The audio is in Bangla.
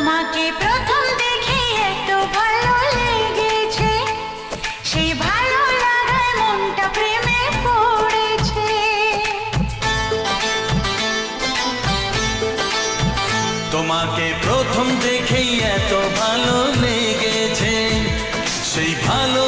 তোমাকে প্রথম দেখে এত ভালো লেগেছে, সেই ভালো লাগায় মনটা প্রেমে পড়েছে। তোমাকে প্রথম দেখেই এত ভালো লেগেছে, সেই ভালো